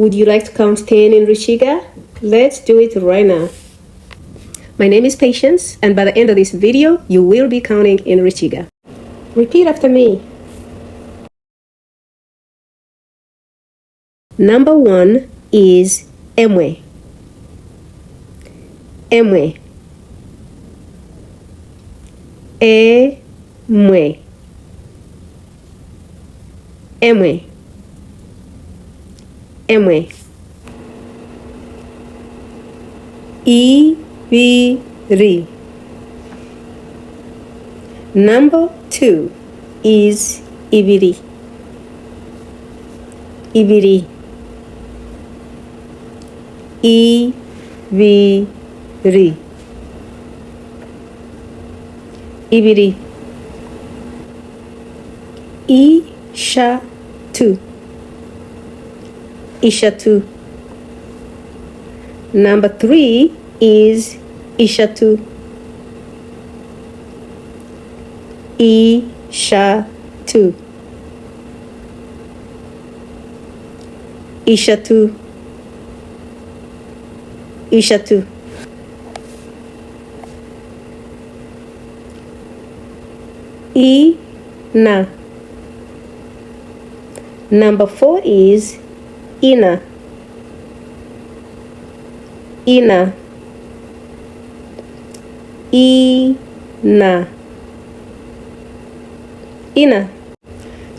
Would you like to count 10 in Rukiga? Let's do it right now. My name is Patience, and by the end of this video, you will be counting in Rukiga. Repeat after me. Number 1 is emwe. Emwe. Emwe. Emwe. Emwe. Ibiri. Number 2 is ibiri. Ibiri. Ibiri. Ibiri. Ishatu. Ishatu. Number 3 is ishatu. Ishatu. Ishatu. Ishatu. Ina. Number 4 is ina. Ina. Ina. Ina.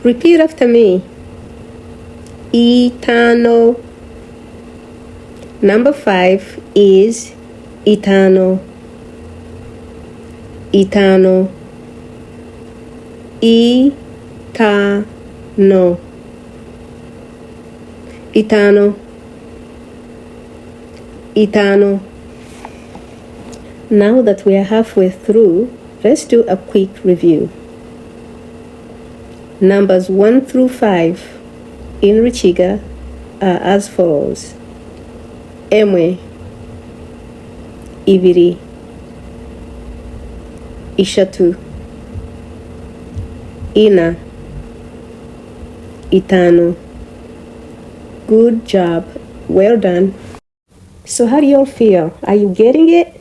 Repeat after me. Itano. Number 5 is itano. Itano. Itano. Itano. Itano. Now that we are halfway through, let's do a quick review. Numbers 1 through 5 in Rukiga are as follows. Emwe, ibiri, ishatu, ina, itano. Good job. Well done. So how do you all feel? Are you getting it?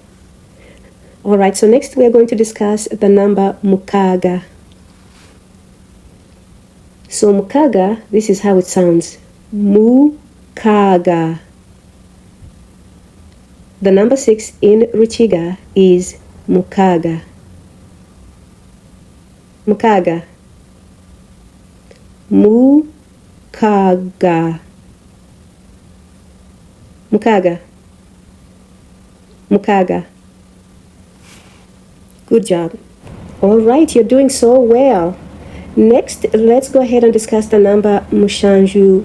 Alright, so next we are going to discuss the number mukaga. So mukaga, this is how it sounds. Mukaga. The number 6 in Rukiga is mukaga. Mukaga. Mukaga. Mukaga. Mukaga. Good job. All right, you're doing so well. Next, let's go ahead and discuss the number mushanju.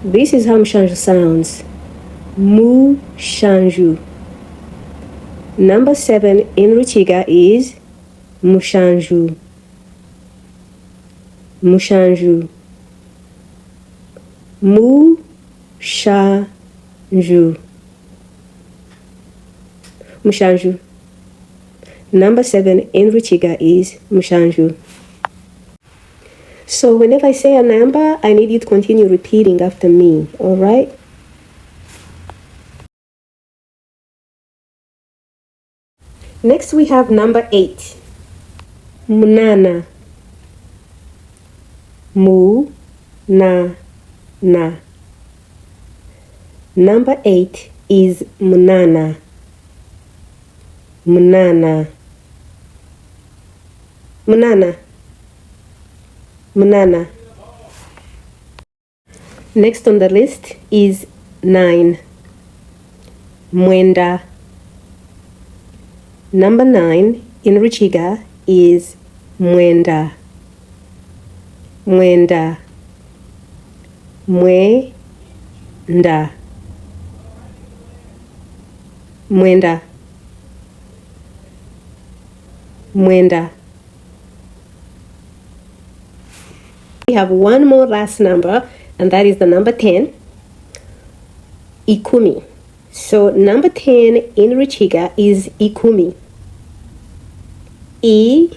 This is how mushanju sounds. Mushanju. Number 7 in Rukiga is mushanju. Mushanju. Mushanju. Mushanju. Number 7 in Rukiga is mushanju. So whenever I say a number, I need you to continue repeating after me, all right? Next we have number 8. Munana. Mu-na-na. Number 8 is munana. Munana. Munana. Munana. Next on the list is 9. Mwenda. Number 9 in Rukiga is mwenda. Mwenda. Mwenda. Mwenda. Mwenda. We have one more last number, and that is the number 10, ikumi. So number 10 in Rukiga is ikumi. I-ku-mi.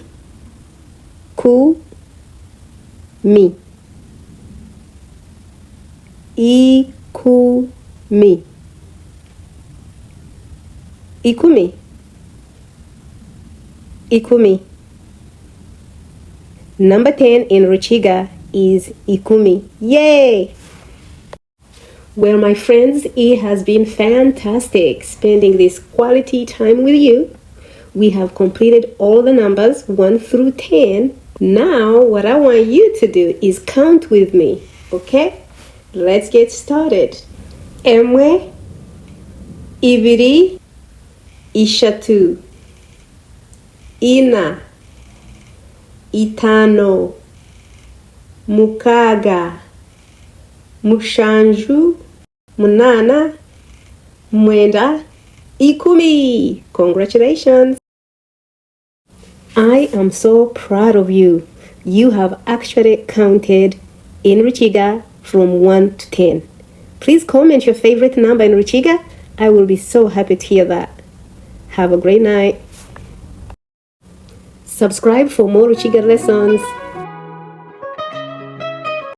Ikumi. Ikumi. Ikumi. Number 10 in Rukiga is Ikumi. Yay! Well, my friends, it has been fantastic spending this quality time with you. We have completed all the numbers 1 through 10. Now, what I want you to do is count with me, okay? Let's get started. Emwe, ibiri, ishatu, ina, itano, mukaga, mushanju, munana, mwenda, ikumi. Congratulations! I am so proud of you. You have actually counted in Rukiga from 1 to 10. Please comment your favorite number in Rukiga. I will be so happy to hear that. Have a great night. Subscribe for more Rukiga lessons.